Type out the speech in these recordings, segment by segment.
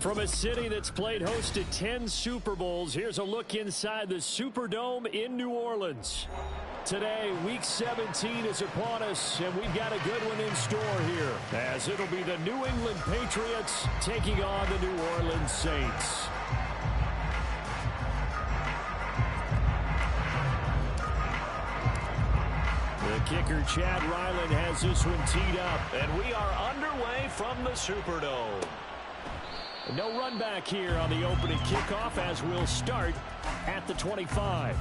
From a city that's played host to 10 Super Bowls, here's a look inside the Superdome in New Orleans. Today, Week 17 is upon us, and we've got a good one in store here, as it'll be the New England Patriots taking on the New Orleans Saints. The kicker, Chad Ryland, has this one teed up, and we are underway from the Superdome. No run back here on the opening kickoff as we'll start at the 25.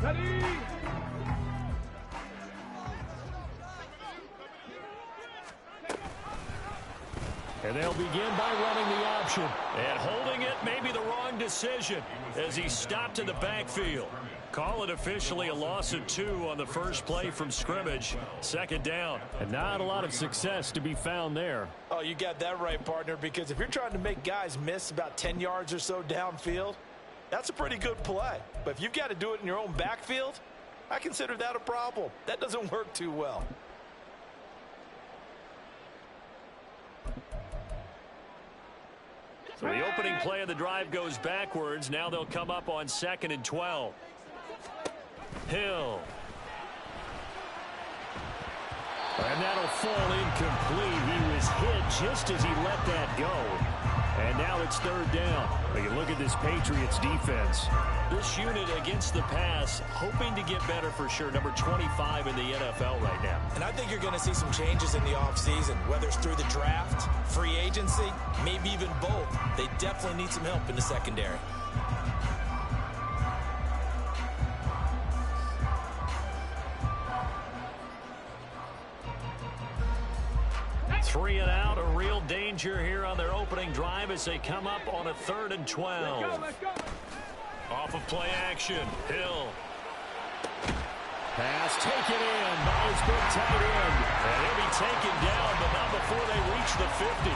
Ready? And they'll begin by running the option. And holding it may be the wrong decision as he stopped in the backfield. Call it officially a loss of 2 on the first play from scrimmage. Second down. And not a lot of success to be found there. Oh, you got that right, partner, because if you're trying to make guys miss about 10 yards or so downfield, that's a pretty good play. But if you've got to do it in your own backfield, I consider that a problem. That doesn't work too well. So the opening play of the drive goes backwards. Now they'll come up on 2nd and 12. Hill. And that'll fall incomplete. He was hit just as he let that go. And now it's 3rd down. But you look at this Patriots defense. This unit against the pass, hoping to get better for sure. Number 25 in the NFL right now. And I think you're going to see some changes in the offseason, whether it's through the draft, free agency, maybe even both. They definitely need some help in the secondary. Three and out, a real danger here on their opening drive as they come up on a 3rd and 12. Let's go. Off of play action, Hill. Pass taken in by his big tight end. And he'll be taken down, but not before they reach the 50.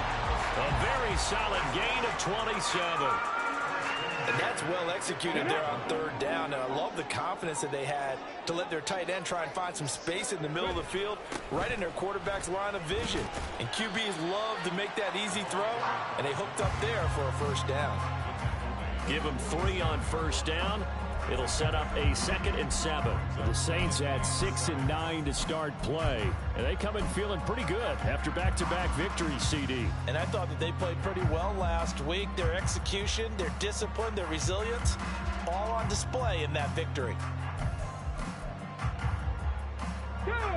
A very solid gain of 27. And that's well executed there on 3rd down. And I love the confidence that they had to let their tight end try and find some space in the middle of the field, right in their quarterback's line of vision. And QBs love to make that easy throw, and they hooked up there for a 1st down. Give them 3 on 1st down. It'll set up a 2nd and 7. So the Saints had 6 and 9 to start play. And they come in feeling pretty good after back-to-back victories, CD. And I thought that they played pretty well last week. Their execution, their discipline, their resilience, all on display in that victory.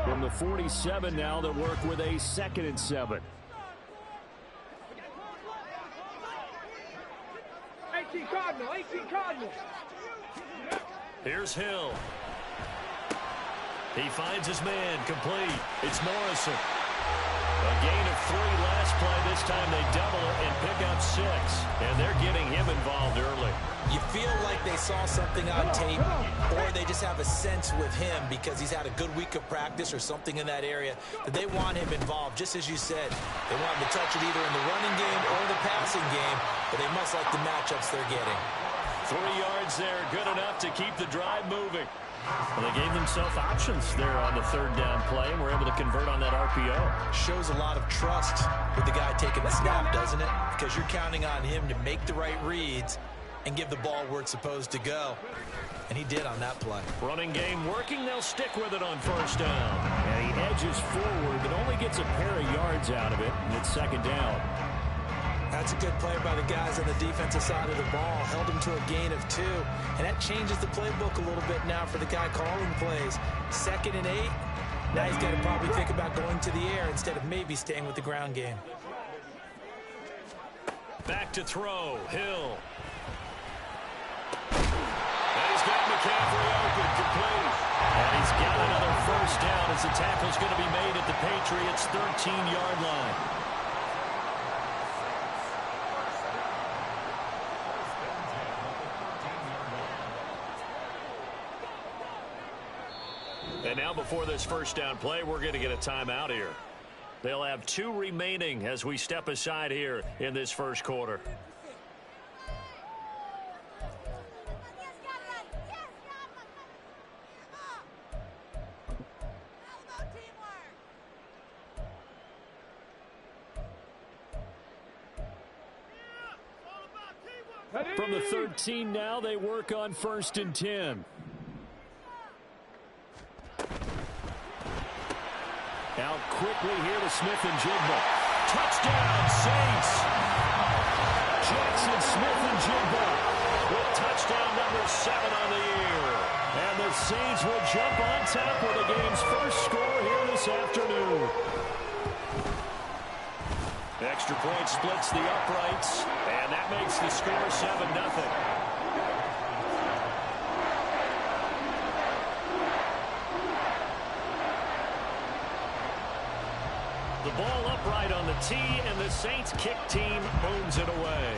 From the 47 now, they'll work with a 2nd and 7. 18 Cardinal, 18 Cardinal. Here's Hill. He finds his man, complete. It's Morrison. A gain of 3 last play. This time they double it and pick up 6. And they're getting him involved early. You feel like they saw something on tape, or they just have a sense with him because he's had a good week of practice or something in that area that they want him involved, just as you said. They want him to touch it either in the running game or the passing game, but they must like the matchups they're getting. 3 yards there, good enough to keep the drive moving. Well, they gave themselves options there on the 3rd down play, and were able to convert on that RPO. Shows a lot of trust with the guy taking the snap, doesn't it? Because you're counting on him to make the right reads and give the ball where it's supposed to go. And he did on that play. Running game working, they'll stick with it on 1st down. And he edges forward, but only gets a pair of yards out of it, and it's 2nd down. That's a good play by the guys on the defensive side of the ball. Held him to a gain of 2. And that changes the playbook a little bit now for the guy calling plays. 2nd and 8. Now he's got to probably think about going to the air instead of maybe staying with the ground game. Back to throw. Hill. And he's got McCaffrey open, complete. And he's got another 1st down as the tackle's going to be made at the Patriots' 13-yard line. And now before this 1st down play, we're going to get a timeout here. They'll have 2 remaining as we step aside here in this 1st quarter. From the 13 now, they work on 1st and 10. Out quickly here to Smith-Njigba. Touchdown, Saints! Jackson Smith-Njigba with touchdown number 7 on the year. And the Saints will jump on top with the game's first score here this afternoon. Extra point splits the uprights, and that makes the score 7-0. The ball upright on the tee, and the Saints kick team owns it away.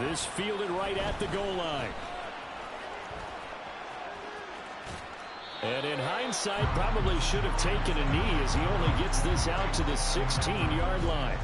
This fielded right at the goal line. And in hindsight, probably should have taken a knee as he only gets this out to the 16-yard line.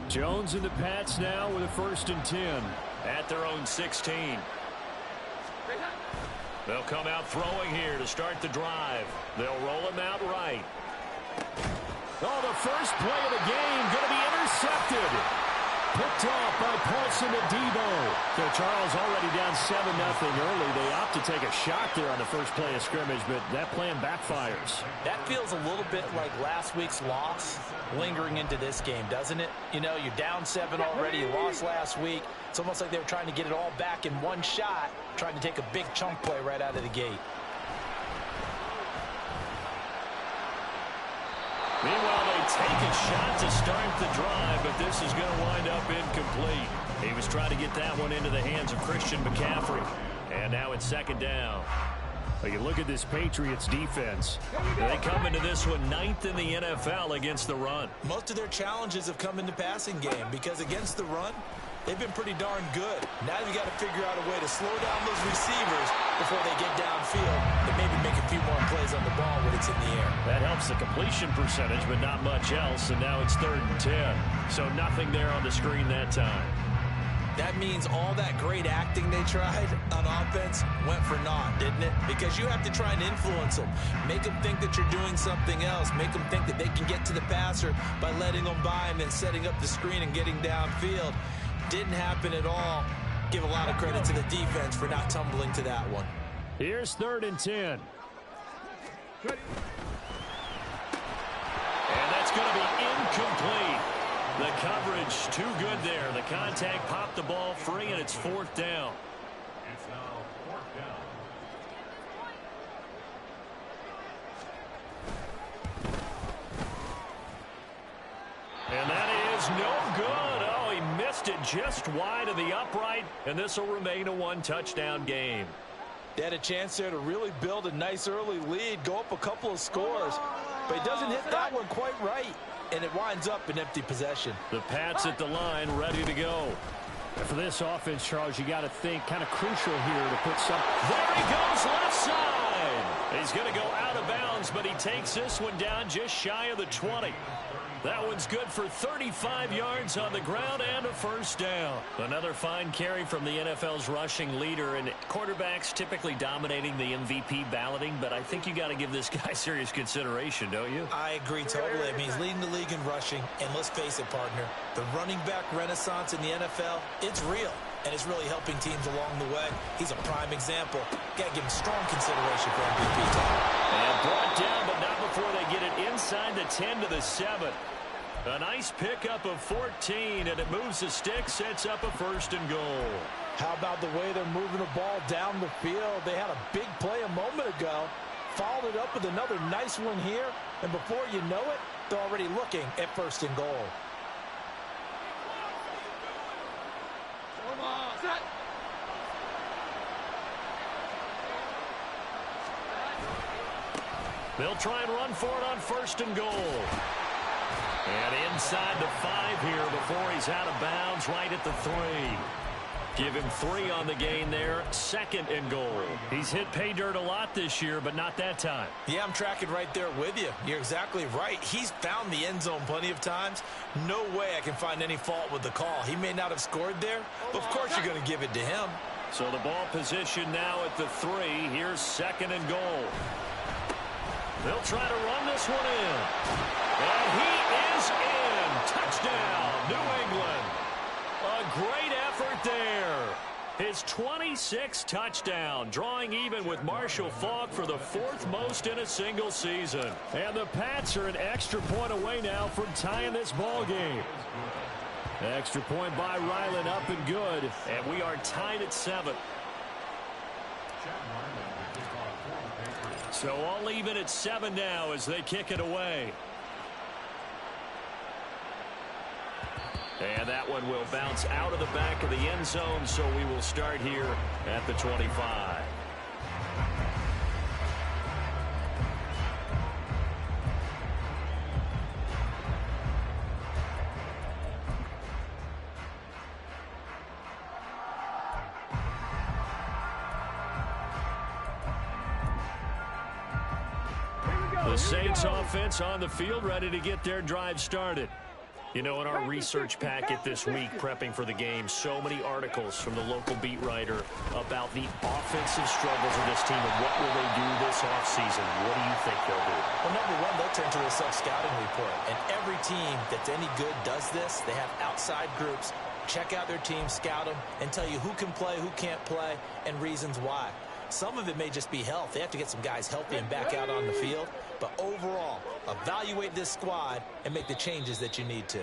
Jones and the Pats now with a 1st and 10 at their own 16. They'll come out throwing here to start the drive. They'll roll him out right. Oh, the first play of the game going to be intercepted. Picked off by Paulson Adebo. So Charles already down 7-0 early. They opt to take a shot there on the first play of scrimmage, but that plan backfires. That feels a little bit like last week's loss lingering into this game, doesn't it? You know, you're down 7 already. You lost last week. It's almost like they were trying to get it all back in one shot, trying to take a big chunk play right out of the gate. Meanwhile, they take a shot to start the drive, but this is going to wind up incomplete. He was trying to get that one into the hands of Christian McCaffrey. And now it's 2nd down. But you look at this Patriots defense. They come into this one 9th in the NFL against the run. Most of their challenges have come in the passing game because against the run, they've been pretty darn good. Now you've got to figure out a way to slow down those receivers before they get downfield and maybe make a few more plays on the ball when it's in the air. That helps the completion percentage, but not much else, and now it's 3rd and 10. So nothing there on the screen that time. That means all that great acting they tried on offense went for naught, didn't it? Because you have to try and influence them. Make them think that you're doing something else. Make them think that they can get to the passer by letting them by and then setting up the screen and getting downfield. Didn't happen at all. Give a lot of credit to the defense for not tumbling to that one. Here's 3rd and 10. And that's going to be incomplete. The coverage too good there. The contact popped the ball free, and it's 4th down. It's now 4th down. And that is no good. Oh, he missed it just wide of the upright, and this will remain a 1-touchdown game. They had a chance there to really build a nice early lead, go up a couple of scores, but he doesn't hit that one quite right, and it winds up an empty possession. The Pats at the line, ready to go. And for this offense, Charles, you got to think kind of crucial here to put some. There he goes, left side. He's going to go out of bounds, but he takes this one down just shy of the 20. That one's good for 35 yards on the ground and a 1st down. Another fine carry from the NFL's rushing leader, and quarterbacks typically dominating the MVP balloting, but I think you got to give this guy serious consideration, don't you? I agree totally. I mean, he's leading the league in rushing, and let's face it, partner, the running back renaissance in the NFL, it's real, and it's really helping teams along the way. He's a prime example. Got to give him strong consideration for MVP time. And brought down, but not before they get it inside the 10 to the 7. A nice pickup of 14, and it moves the stick, sets up a 1st and goal. How about the way they're moving the ball down the field? They had a big play a moment ago, followed it up with another nice one here, and before you know it, they're already looking at 1st and goal. They'll try and run for it on 1st and goal. And inside the 5 here before he's out of bounds right at the 3. Give him 3 on the gain there. 2nd and goal. He's hit pay dirt a lot this year, but not that time. Yeah, I'm tracking right there with you. You're exactly right. He's found the end zone plenty of times. No way I can find any fault with the call. He may not have scored there, but of course you're going to give it to him. So the ball position now at the 3. Here's 2nd and goal. They'll try to run this one in. And he is in. Touchdown, New England. A great effort there. His 26th touchdown, drawing even with Marshall Faulk for the 4th most in a single season. And the Pats are an extra point away now from tying this ball game. Extra point by Ryland, up and good. And we are tied at 7. So all even at 7 now as they kick it away. And that one will bounce out of the back of the end zone, so we will start here at the 25. The Saints offense on the field, ready to get their drive started. You know, in our research packet this week, prepping for the game, so many articles from the local beat writer about the offensive struggles of this team and what will they do this offseason. What do you think they'll do? Well, number one, they'll turn to their self-scouting report. And every team that's any good does this. They have outside groups. Check out their team, scout them, and tell you who can play, who can't play, and reasons why. Some of it may just be health. They have to get some guys healthy and back out on the field. But overall, evaluate this squad and make the changes that you need to.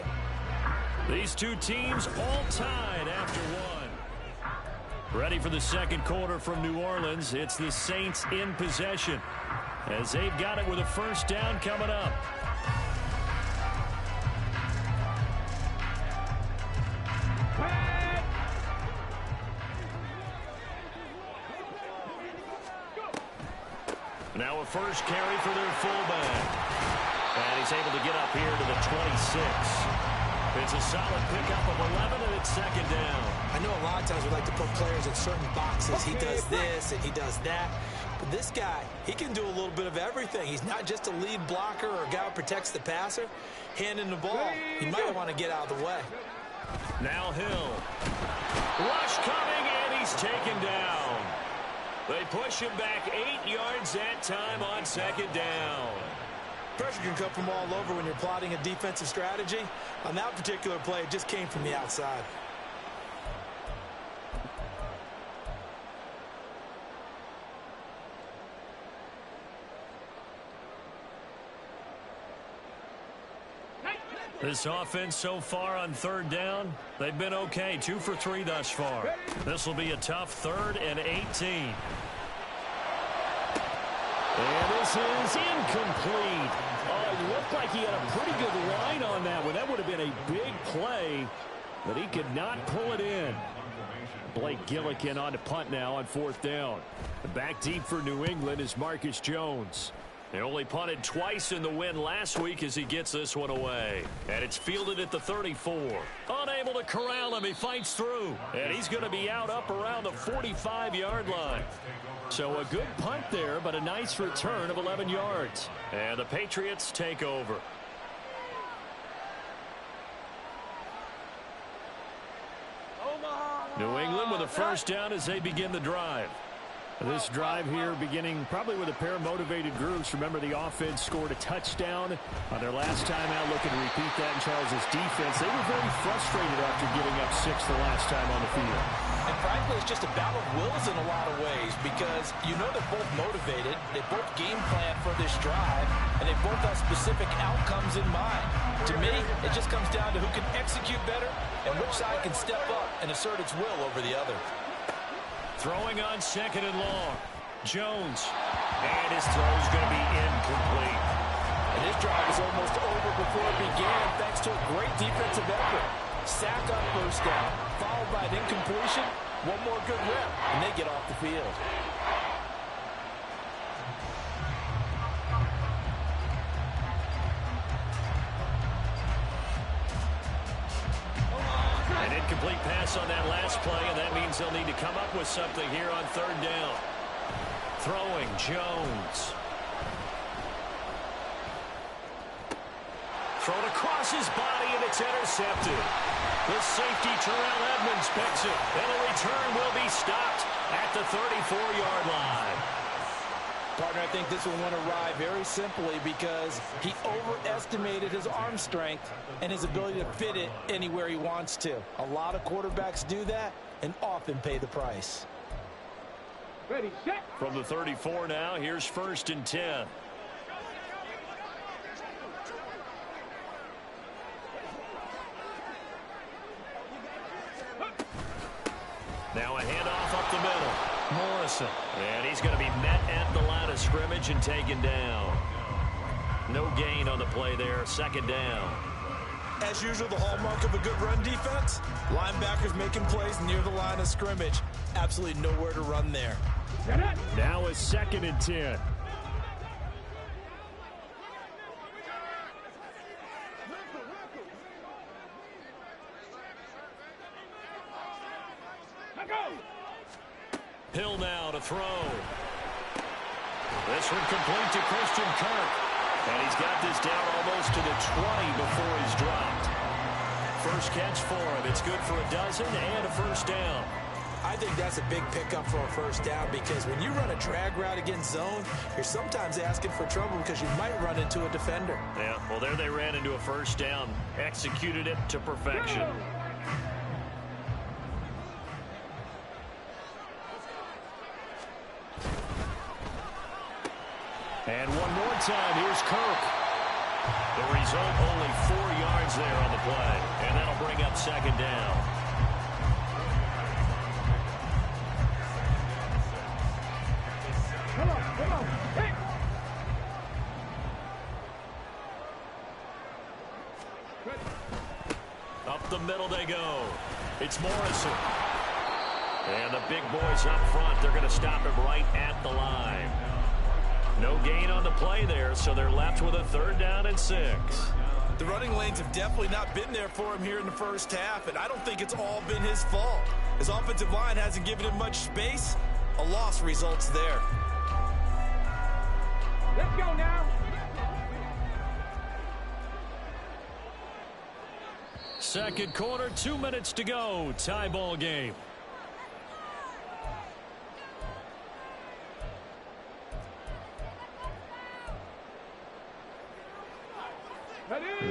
These two teams all tied after one. Ready for the second quarter from New Orleans. It's the Saints in possession as they've got it with a first down coming up. Now a first carry for their fullback. And he's able to get up here to the 26. It's a solid pickup of 11, and it's 2nd down. I know a lot of times we like to put players in certain boxes. He does this and he does that. But this guy, he can do a little bit of everything. He's not just a lead blocker or a guy who protects the passer. Handing the ball, he might want to get out of the way. Now Hill. Rush coming, and he's taken down. They push him back 8 yards that time on 2nd down. Pressure can come from all over when you're plotting a defensive strategy. On that particular play, it just came from the outside. This offense so far on 3rd down, they've been okay. 2 for 3 thus far. This will be a tough 3rd and 18. And this is incomplete. Oh, it looked like he had a pretty good line on that one. That would have been a big play, but he could not pull it in. Blake Gillikin on to punt now on 4th down. Back deep for New England is Marcus Jones. They only punted twice in the win last week as he gets this one away. And it's fielded at the 34. Unable to corral him. He fights through. And he's going to be out up around the 45-yard line. So a good punt there, but a nice return of 11 yards. And the Patriots take over. New England with a first down as they begin the drive. This drive here beginning probably with a pair of motivated groups. Remember, the offense scored a touchdown on their last time out, looking to repeat that in Charles's defense. They were very frustrated after giving up 6 the last time on the field. And frankly, it's just a battle of wills in a lot of ways because you know they're both motivated. They both game plan for this drive, and they both have specific outcomes in mind. To me, it just comes down to who can execute better and which side can step up and assert its will over the other. Throwing on 2nd and long. Jones. And his throw is going to be incomplete. And this drive is almost over before it began thanks to a great defensive effort. Sack on first down, followed by an incompletion. One more good rep, and they get off the field. pass on that last play, and that means they'll need to come up with something here on third down. Throwing, Jones. Thrown across his body, and it's intercepted. The safety, Terrell Edmonds, picks it. And the return will be stopped at the 34-yard line. Partner, I think this one went awry very simply because he overestimated his arm strength and his ability to fit it anywhere he wants to. A lot of quarterbacks do that and often pay the price. Ready, set. From the 34 now, here's 1st and 10. Now a handoff up the middle. Morrison. And he's going to be met at the line of scrimmage and taken down. No gain on the play there. 2nd down. As usual, the hallmark of a good run defense, linebackers making plays near the line of scrimmage. Absolutely nowhere to run there. Now a 2nd and 10. Hill now to throw. This one complete to Christian Kirk. And he's got this down almost to the 20 before he's dropped. First catch for him. It's good for a dozen and a 1st down. I think that's a big pickup for a 1st down because when you run a drag route against zone, you're sometimes asking for trouble because you might run into a defender. Yeah, well, there they ran into a 1st down. Executed it to perfection. And one more time, here's Kirk. The result, only 4 yards there on the play. And that'll bring up 2nd down. Come on. Hey. Up the middle they go. It's Morrison. And the big boys up front, they're going to stop him right at the line. No gain on the play there, so they're left with a 3rd down and 6. The running lanes have definitely not been there for him here in the 1st half, and I don't think it's all been his fault. His offensive line hasn't given him much space. A loss results there. Let's go now. Second quarter, 2 minutes to go. Tie ball game.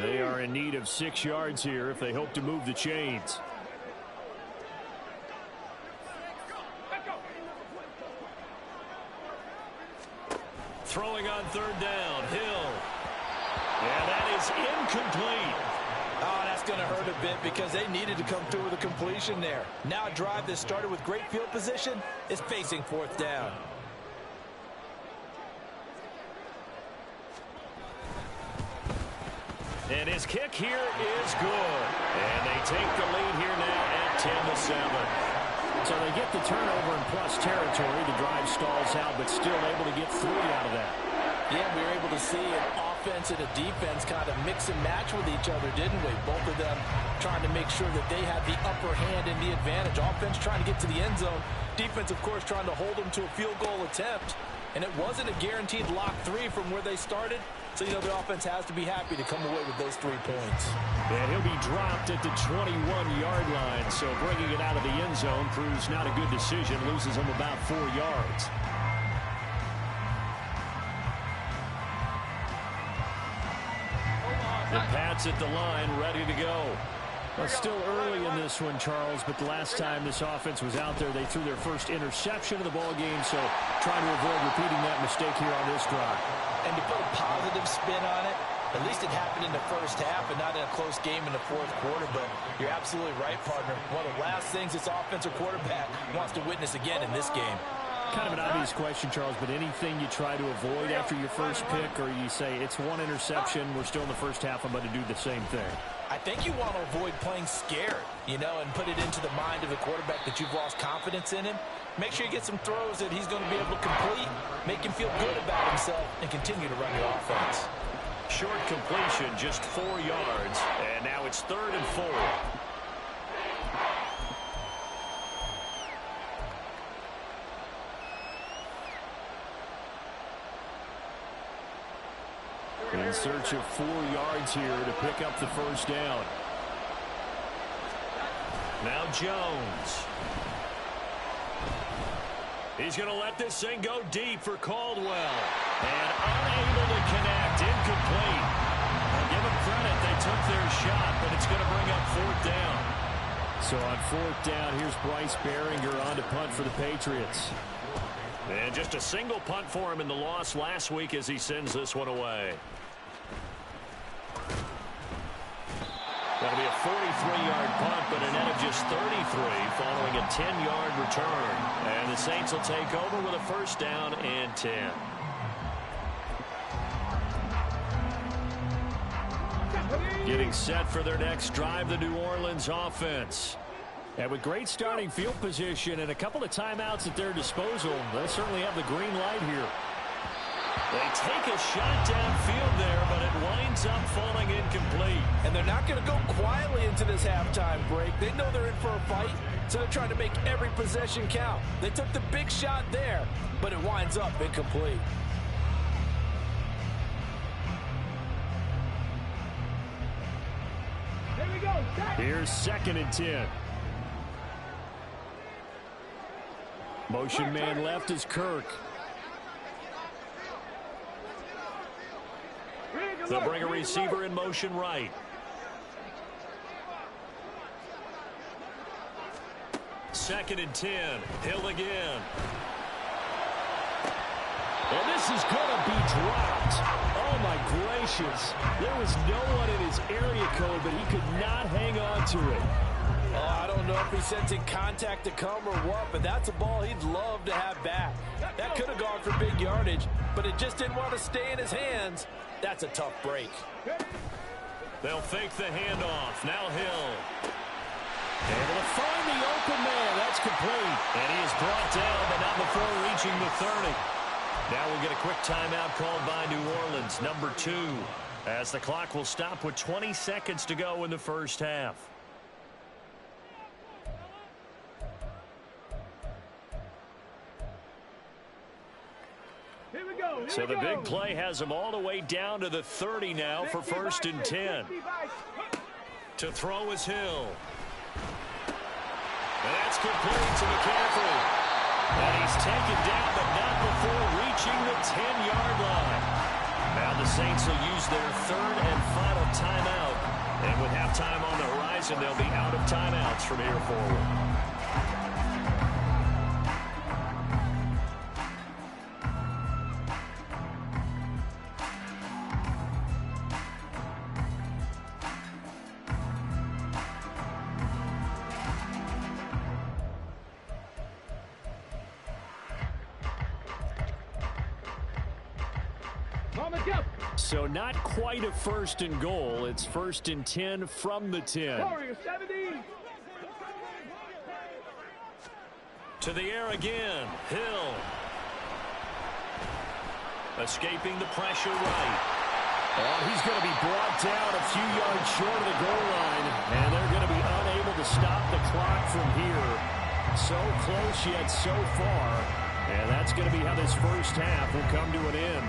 They are in need of 6 yards here if they hope to move the chains. Throwing on 3rd down, Hill. And that is incomplete. Oh, that's going to hurt a bit because they needed to come through with a completion there. Now a drive that started with great field position is facing 4th down. And his kick here is good. And they take the lead here now at 10-7. So they get the turnover in plus territory. The drive stalls out, but still able to get 3 out of that. Yeah, we were able to see an offense and a defense kind of mix and match with each other, didn't we? Both of them trying to make sure that they had the upper hand and the advantage. Offense trying to get to the end zone. Defense, of course, trying to hold them to a field goal attempt. And it wasn't a guaranteed lock 3 from where they started. So, you know, the offense has to be happy to come away with those 3 points. And he'll be dropped at the 21-yard line. So bringing it out of the end zone proves not a good decision. Loses him about 4 yards. The Pats at the line, ready to go. Well, still early in this one, Charles, but the last time this offense was out there, they threw their first interception of the ball game, so trying to avoid repeating that mistake here on this drive. And to put a positive spin on it, at least it happened in the 1st half and not in a close game in the 4th quarter, but you're absolutely right, partner. One of the last things this offensive quarterback wants to witness again in this game. Kind of an obvious question, Charles, but anything you try to avoid after your first pick, or you say it's one interception, we're still in the 1st half, I'm going to do the same thing? I think you want to avoid playing scared, you know, and put it into the mind of the quarterback that you've lost confidence in him. Make sure you get some throws that he's going to be able to complete, make him feel good about himself, and continue to run your offense. Short completion, just 4 yards, and now it's 3rd and 4. In search of 4 yards here to pick up the first down. Now Jones. He's going to let this thing go deep for Caldwell. And unable to connect. Incomplete. I'll give them credit. They took their shot, but it's going to bring up 4th down. So on 4th down, here's Bryce Behringer on to punt for the Patriots. And just a single punt for him in the loss last week as he sends this one away. That'll be a 43-yard punt, but a net of just 33 following a 10-yard return. And the Saints will take over with a first down and 10. Getting set for their next drive, the New Orleans offense. And with great starting field position and a couple of timeouts at their disposal, they'll certainly have the green light here. They take a shot downfield there, but it winds up falling incomplete. And they're not going to go quietly into this halftime break. They know they're in for a fight, so they're trying to make every possession count. They took the big shot there, but it winds up incomplete. Here we go. Here's 2nd and 10. Motion man left is Kirk. They'll bring a receiver in motion right. Second and 10. Hill again. And this is going to be dropped. Oh, my gracious. There was no one in his area code, but he could not hang on to it. Oh, I don't know if he's sensing contact to come or what, but that's a ball he'd love to have back. That could have gone for big yardage, but it just didn't want to stay in his hands. That's a tough break. They'll fake the handoff. Now Hill. Able to find the open man. That's complete. And he is brought down, but not before reaching the 30. Now we'll get a quick timeout called by New Orleans, number 2, as the clock will stop with 20 seconds to go in the first half. So the big play has them all the way down to the 30 now for 1st and 10. To throw is Hill. And that's complete to McCaffrey. And he's taken down, but not before reaching the 10-yard line. Now the Saints will use their 3rd and final timeout. And with halftime on the horizon, they'll be out of timeouts from here forward. So not quite a 1st and goal. It's 1st and 10 from the 10. To the air again. Hill. Escaping the pressure right. Oh, he's going to be brought down a few yards short of the goal line. And they're going to be unable to stop the clock from here. So close yet so far. And that's going to be how this first half will come to an end.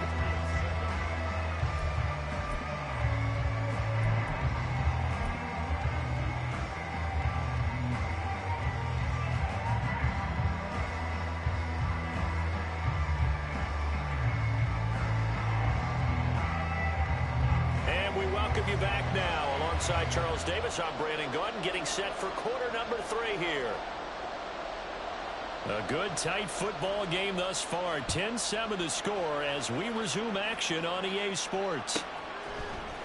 You back now alongside Charles Davis. I'm Brandon Gaudin, getting set for quarter number 3 here. A good tight football game thus far. 10-7 the score as we resume action on EA Sports.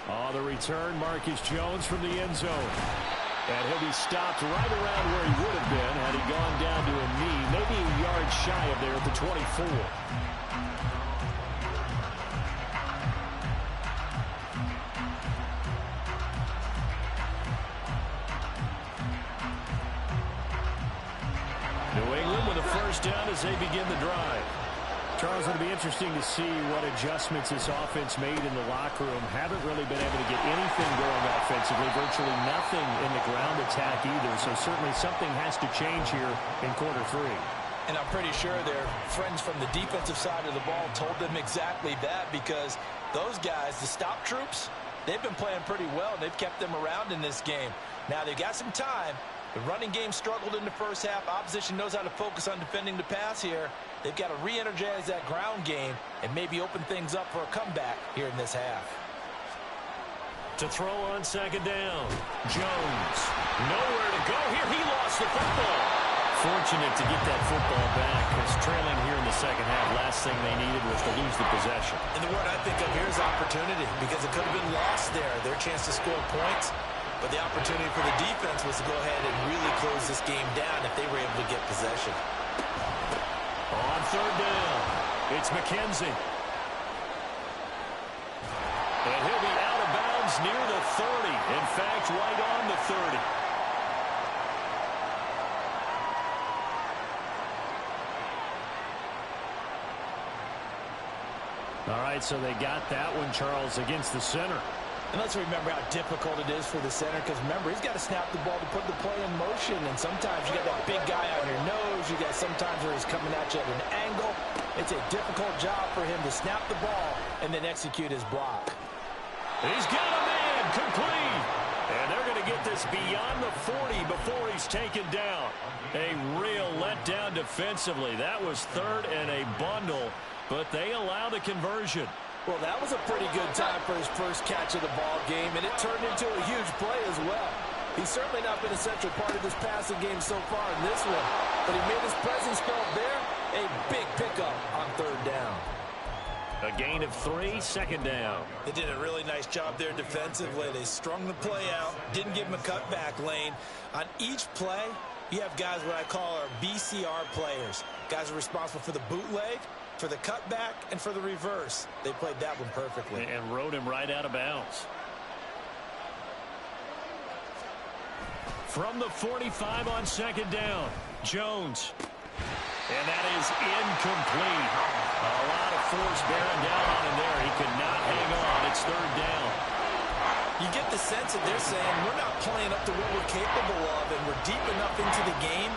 On the return, Marcus Jones from the end zone. And he'll be stopped right around where he would have been had he gone down to a knee, maybe a yard shy of there at the 24. Down as they begin the drive. Charles, it'll be interesting to see what adjustments this offense made in the locker room. Haven't really been able to get anything going offensively, virtually nothing in the ground attack either, so certainly something has to change here in quarter 3. And I'm pretty sure their friends from the defensive side of the ball told them exactly that, because those guys, the stop troops, they've been playing pretty well, and they've kept them around in this game. Now, they've got some time. The running game struggled in the first half. Opposition knows how to focus on defending the pass here. They've got to re-energize that ground game and maybe open things up for a comeback here in this half. To throw on second down. Jones. Nowhere to go here. He lost the football. Fortunate to get that football back, because trailing here in the second half, last thing they needed was to lose the possession. And the word I think of here is opportunity, because it could have been lost there. Their chance to score points. But the opportunity for the defense was to go ahead and really close this game down if they were able to get possession. On third down, it's McKenzie. And he'll be out of bounds near the 30. In fact, right on the 30. All right, so they got that one, Charles, against the center. And let's remember how difficult it is for the center, because remember, he's got to snap the ball to put the play in motion, and sometimes you got that big guy on your nose. You got sometimes where he's coming at you at an angle. It's a difficult job for him to snap the ball and then execute his block. He's got a man complete. And they're going to get this beyond the 40 before he's taken down. A real letdown defensively. That was third and a bundle, but they allow the conversion. Well, that was a pretty good time for his first catch of the ball game, and it turned into a huge play as well. He's certainly not been a central part of this passing game so far in this one, but he made his presence felt there. A big pickup on third down. A gain of 3, second down. They did a really nice job there defensively. They strung the play out, didn't give him a cutback lane. On each play, you have guys what I call our BCR players. Guys are responsible for the bootleg, for the cutback, and for the reverse. They played that one perfectly. And rode him right out of bounds. From the 45 on second down, Jones. And that is incomplete. A lot of force bearing down on him there. He could not hang on. It's third down. You get the sense that they're saying we're not playing up to what we're capable of, and we're deep enough into the game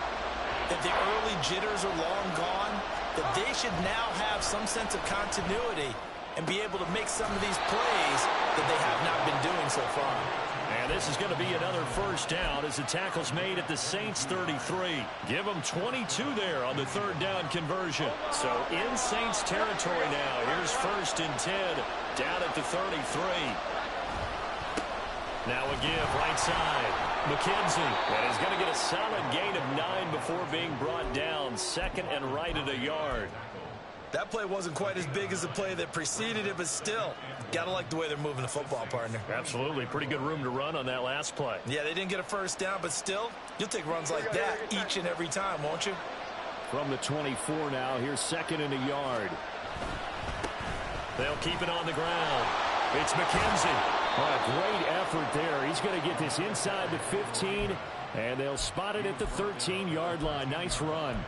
that the early jitters are long gone, that they should now have some sense of continuity and be able to make some of these plays that they have not been doing so far. And this is going to be another first down as the tackle's made at the Saints 33. Give them 22 there on the third down conversion. So in Saints territory now. Here's first and 10 down at the 33. Now a give right side. McKenzie. And he's going to get a solid gain of 9 before being brought down. Second and right at a yard. That play wasn't quite as big as the play that preceded it, but still, gotta like the way they're moving the football, partner. Absolutely. Pretty good room to run on that last play. Yeah, they didn't get a first down, but still, you'll take runs like that each and every time, won't you? From the 24 now, here's second and a yard. They'll keep it on the ground. It's McKenzie. Oh, a great effort there. He's going to get this inside the 15, and they'll spot it at the 13-yard line. Nice run.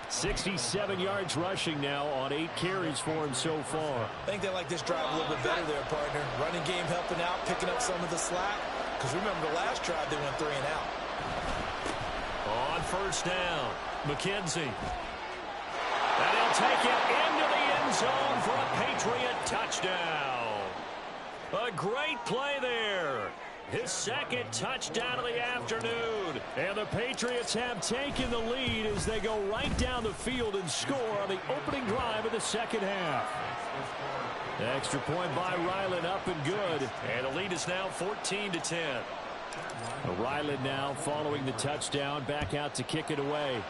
67 yards rushing now on 8 carries for him so far. I think they like this drive a little bit better there, partner. Running game helping out, picking up some of the slack. Because remember, the last drive, they went 3 and out. On first down, McKenzie. And he'll take it into the end zone for a Patriot touchdown. A great play there. His second touchdown of the afternoon. And the Patriots have taken the lead as they go right down the field and score on the opening drive of the second half. The extra point by Ryland up and good. And the lead is now 14-10. Ryland now following the touchdown back out to kick it away.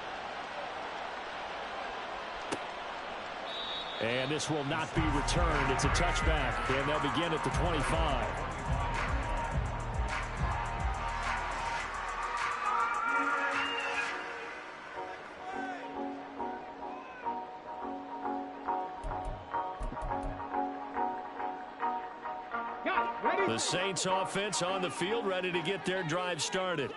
And this will not be returned. It's a touchback. And they'll begin at the 25. The Saints offense on the field, ready to get their drive started.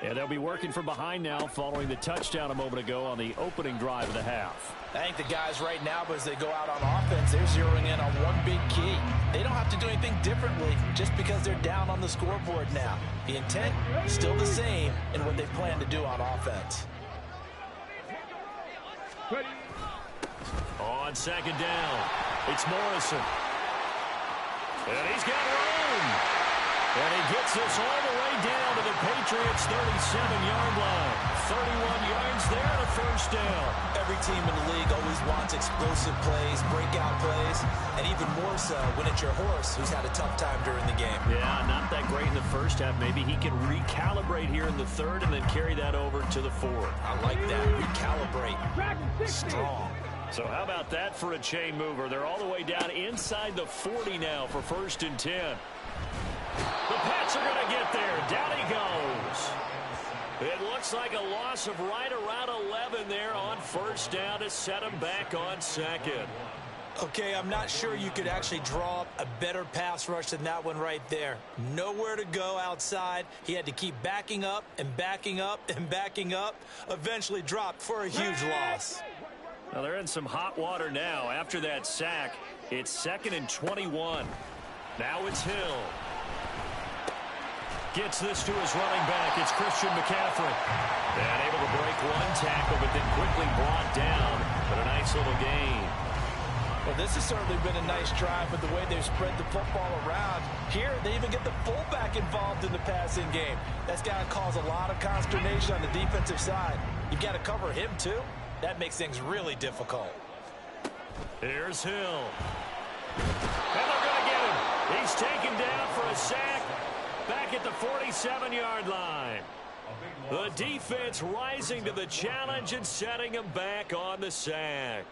And they'll be working from behind now following the touchdown a moment ago on the opening drive of the half. I think the guys right now, as they go out on offense, they're zeroing in on one big key. They don't have to do anything differently just because they're down on the scoreboard now. The intent is still the same in what they plan to do on offense. Ready. On second down, it's Morrison. And he's got room. And he gets this all the way down to the Patriots' 37-yard line. 31 yards there and a first down. Every team in the league always wants explosive plays, breakout plays, and even more so when it's your horse who's had a tough time during the game. Yeah, not that great in the first half. Maybe he can recalibrate here in the third and then carry that over to the fourth. I like that. Recalibrate. Strong. So how about that for a chain mover? They're all the way down inside the 40 now for 1st and 10. The Pats are going to get there. Down he goes. It looks like a loss of right around 11 there on first down to set him back on second. Okay, I'm not sure you could actually draw up a better pass rush than that one right there. Nowhere to go outside. He had to keep backing up and backing up and backing up. Eventually dropped for a huge loss. Well, they're in some hot water now. After that sack, it's 2nd and 21. Now it's Hill. Gets this to his running back. It's Christian McCaffrey. And able to break one tackle, but then quickly brought down. But a nice little gain. Well, this has certainly been a nice drive with the way they've spread the football around. Here, they even get the fullback involved in the passing game. That's got to cause a lot of consternation on the defensive side. You've got to cover him, too. That makes things really difficult. Here's Hill. And they're going to get him. He's taken down for a sack. Back at the 47-yard line. The defense rising to the challenge and setting him back on the sack.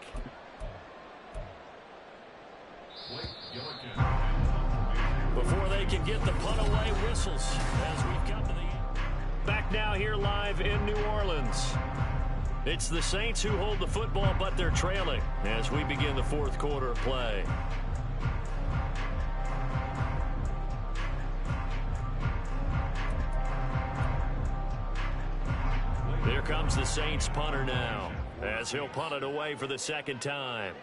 Before they can get the punt away, whistles as we've come to the end. Back now here live in New Orleans. It's the Saints who hold the football, but they're trailing as we begin the 4th quarter of play. Here comes the Saints punter now as he'll punt it away for the 2nd time.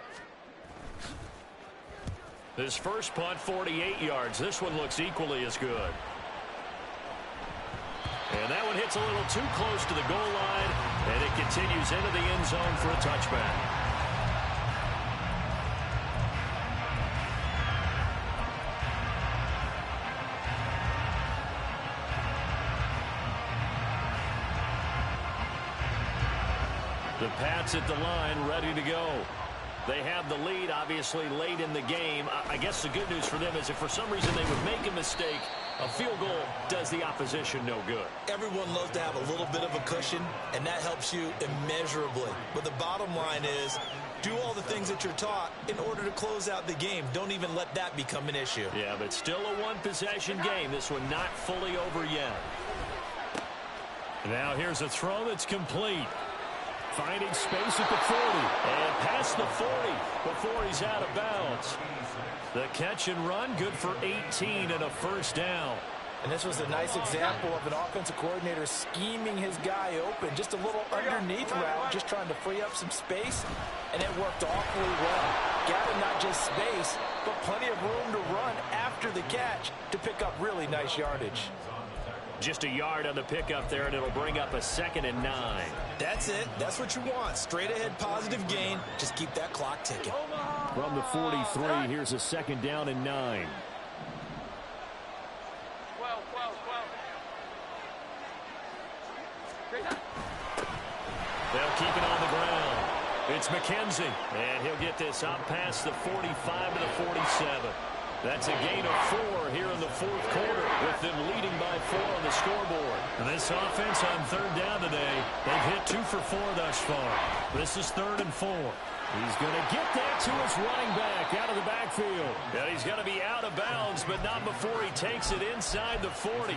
His first punt, 48 yards. This one looks equally as good. And that one hits a little too close to the goal line, and it continues into the end zone for a touchback. The Pats at the line, ready to go. They have the lead, obviously, late in the game. I guess the good news for them is if for some reason they would make a mistake, a field goal does the opposition no good. Everyone loves to have a little bit of a cushion, and that helps you immeasurably. But the bottom line is, do all the things that you're taught in order to close out the game. Don't even let that become an issue. Yeah, but still a one-possession game. This one not fully over yet. Now here's a throw that's complete. Finding space at the 40 and past the 40 before he's out of bounds. The catch and run good for 18 and a first down. And this was a nice example of an offensive coordinator scheming his guy open. Just a little underneath route, just trying to free up some space, and it worked awfully well. Gathered not just space, but plenty of room to run after the catch to pick up really nice yardage. Just a yard on the pickup there, and it'll bring up a 2nd and 9. That's it. That's what you want. Straight ahead positive gain. Just keep that clock ticking. From the 43, here's a 2nd down and 9. They'll keep it on the ground. It's McKenzie, and he'll get this out past the 45 to the 47. That's a gain of 4 here in the 4th quarter, with them leading by 4 on the scoreboard. And this offense on 3rd down today, they've hit 2 for 4 thus far. This is 3rd and 4. He's going to get that to his running back out of the backfield. And he's going to be out of bounds, but not before he takes it inside the 40.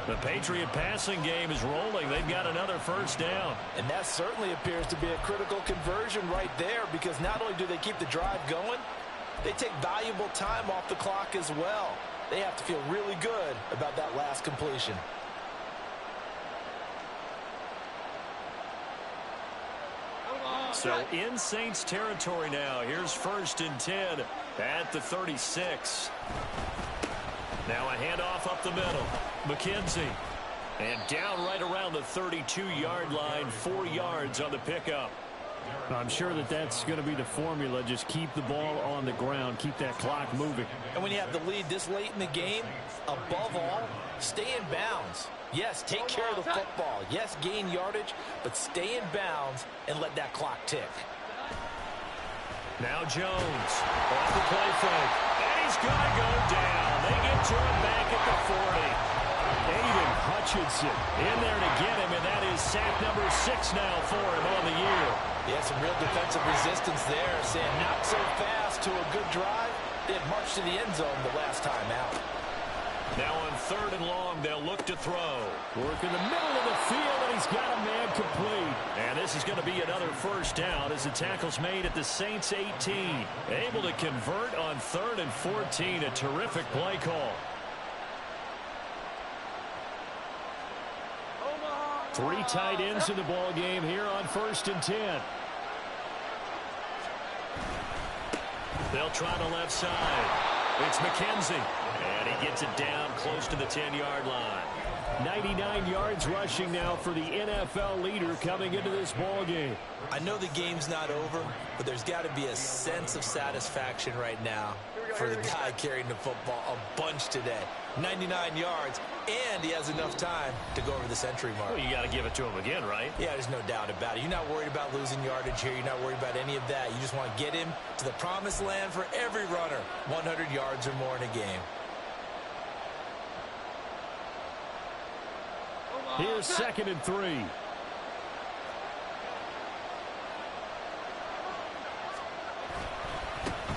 The Patriot passing game is rolling. They've got another first down. And that certainly appears to be a critical conversion right there, because not only do they keep the drive going, they take valuable time off the clock as well. They have to feel really good about that last completion. So in Saints territory now. Here's 1st and 10 at the 36. Now a handoff up the middle. McKenzie. And down right around the 32-yard line. 4 yards on the pickup. I'm sure that that's going to be the formula. Just keep the ball on the ground. Keep that clock moving. And when you have the lead this late in the game, above all, stay in bounds. Yes, take care of the football. Yes, gain yardage, but stay in bounds and let that clock tick. Now Jones off the play fake. And he's going to go down. They get to him back at the 40. Aiden Hutchinson in there to get him, and that is sack number 6 now for him on the year. Yeah, some real defensive resistance there, saying not so fast to a good drive. They had marched to the end zone the last time out. Now on 3rd and long, they'll look to throw. Work in the middle of the field, and he's got a man complete. And this is going to be another first down as the tackle's made at the Saints 18. Able to convert on 3rd and 14. A terrific play call. 3 tight ends in the ball game here on 1st and 10. They'll try the left side. It's McKenzie. And he gets it down close to the 10-yard line. 99 yards rushing now for the NFL leader coming into this ball game. I know the game's not over, but there's got to be a sense of satisfaction right now for the guy carrying the football a bunch today. 99 yards, and he has enough time to go over the century mark. Well, you got to give it to him again, right? Yeah, there's no doubt about it. You're not worried about losing yardage here. You're not worried about any of that. You just want to get him to the promised land for every runner. 100 yards or more in a game. Here's 2nd and 3.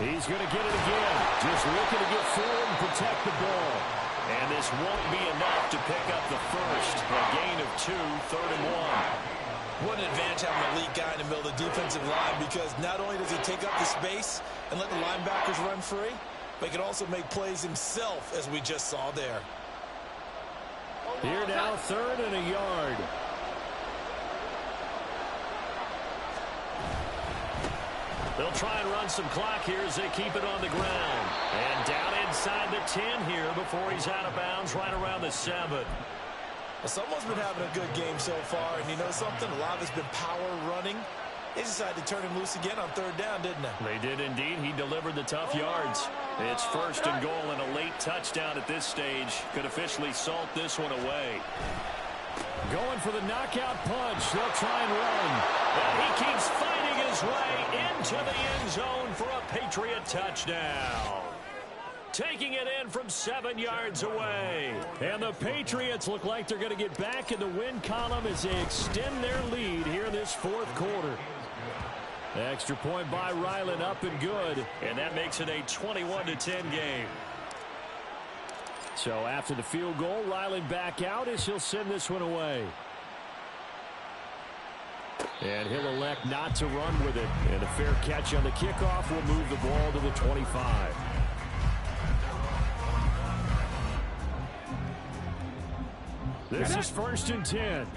He's going to get it again. Just looking to get forward and protect the ball. And this won't be enough to pick up the first. A gain of 2, 3rd and 1. What an advantage having an elite guy in the middle of the defensive line, because not only does he take up the space and let the linebackers run free, but he can also make plays himself, as we just saw there. Here now, 3rd and a yard. They'll try and run some clock here as they keep it on the ground. And down inside the 10 here before he's out of bounds right around the 7. Well, someone's been having a good game so far, and you know something? A lot of it's been power running. They decided to turn him loose again on 3rd down, didn't they? They did indeed. He delivered the tough yards. It's 1st and goal, and a late touchdown at this stage could officially salt this one away. Going for the knockout punch. They'll try and run. And he keeps fighting his way into the end zone for a Patriot touchdown. Taking it in from 7 yards away. And the Patriots look like they're going to get back in the win column as they extend their lead here in this 4th quarter. Extra point by Ryland, up and good. And that makes it a 21-10 game. So after the field goal, Ryland back out as he'll send this one away. And he'll elect not to run with it. And a fair catch on the kickoff will move the ball to the 25. This is 1st and 10.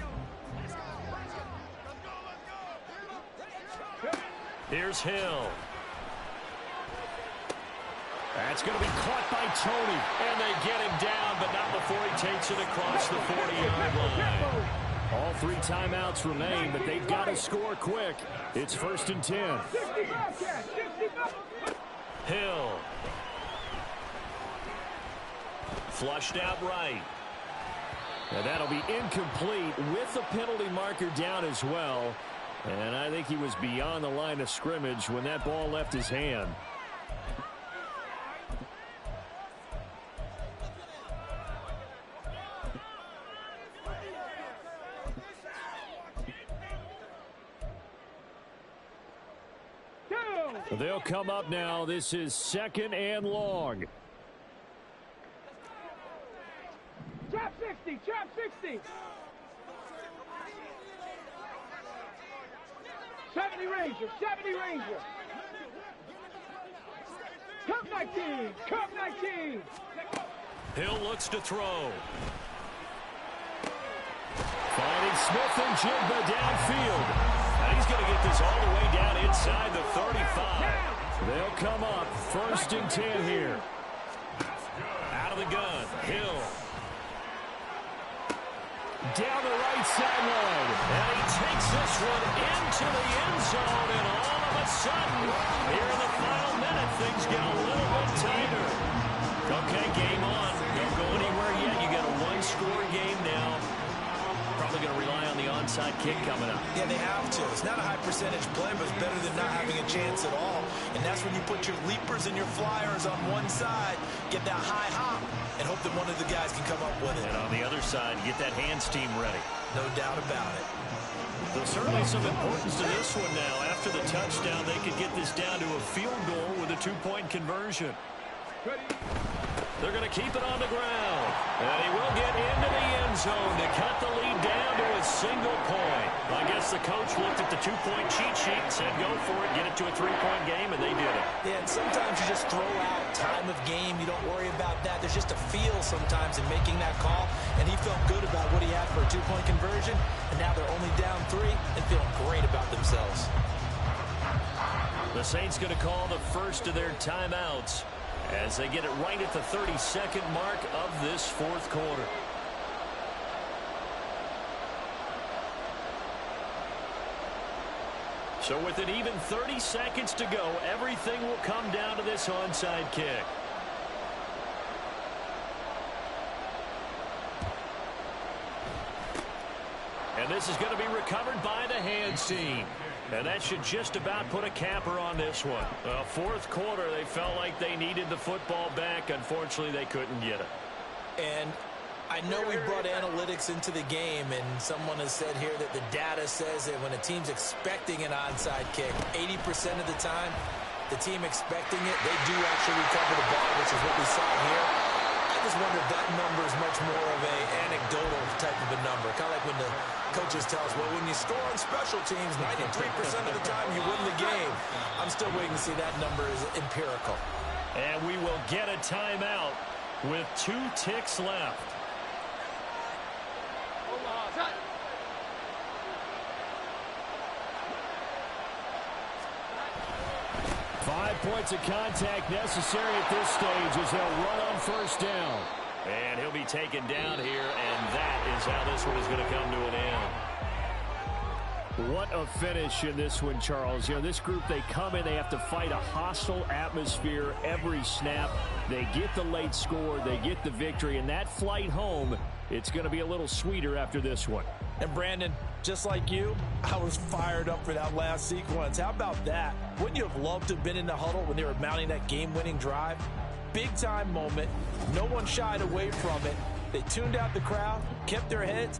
Here's Hill. That's going to be caught by Tony. And they get him down, but not before he takes it across the 40-yard line. All 3 timeouts remain, but they've got to score quick. It's 1st and 10. Hill. Flushed out right. And that'll be incomplete with the penalty marker down as well. And I think he was beyond the line of scrimmage when that ball left his hand. They'll come up now. This is 2nd and long. Trap 60, trap 60. 70 Ranger, 70 Ranger. Cup 19, Cup 19. Hill looks to throw. Finding Smith and Jigba downfield. And he's going to get this all the way down inside the 35. They'll come up 1st and 10 here. Out of the gun, Hill. Down the right right sideline. And he takes this one into the end zone. And all of a sudden, here in the final minute, things get a little bit tighter. Okay, game on. Don't go anywhere yet. You got a one-score game now. Probably going to rely on the onside kick coming up. Yeah, they have to. It's not a high percentage play, but it's better than not having a chance at all. And that's when you put your leapers and your flyers on one side, get that high hop, and hope that one of the guys can come up with it. And on the other side, get that hands team ready. No doubt about it. There's certainly some importance to this one now. After the touchdown, they could get this down to a field goal with a two-point conversion. They're going to keep it on the ground. And he will get into the end zone to cut the lead down to a single point. I guess the coach looked at the two-point cheat sheet and said, go for it, get it to a three-point game, and they did it. Yeah, and sometimes you just throw out time of game. You don't worry about that. There's just a feel sometimes in making that call, and he felt good about what he had for a two-point conversion, and now they're only down 3 and feeling great about themselves. The Saints going to call the first of their timeouts as they get it right at the 32nd mark of this fourth quarter. So with it even 30 seconds to go, everything will come down to this onside kick. And this is going to be recovered by the hands team. And that should just about put a capper on this one. Fourth quarter, they felt like they needed the football back. Unfortunately, they couldn't get it. And I know we brought analytics into the game, and someone has said here that the data says that when a team's expecting an onside kick, 80% of the time, the team expecting it, they do actually recover the ball, which is what we saw here. I just wonder if that number is much more of an anecdotal type of a number. Kind of like when the coaches tell us, well, when you score on special teams, 93% of the time you win the game. I'm still waiting to see that number is empirical. And we will get a timeout with 2 ticks left. 5 points of contact necessary at this stage as they'll run on first down. And he'll be taken down here, and that is how this one is going to come to an end. What a finish in this one, Charles. You know, this group, they come in, they have to fight a hostile atmosphere every snap. They get the late score, they get the victory, and that flight home, it's going to be a little sweeter after this one. And Brandon, just like you, I was fired up for that last sequence. How about that? Wouldn't you have loved to have been in the huddle when they were mounting that game-winning drive? Big-time moment. No one shied away from it. They tuned out the crowd, kept their heads,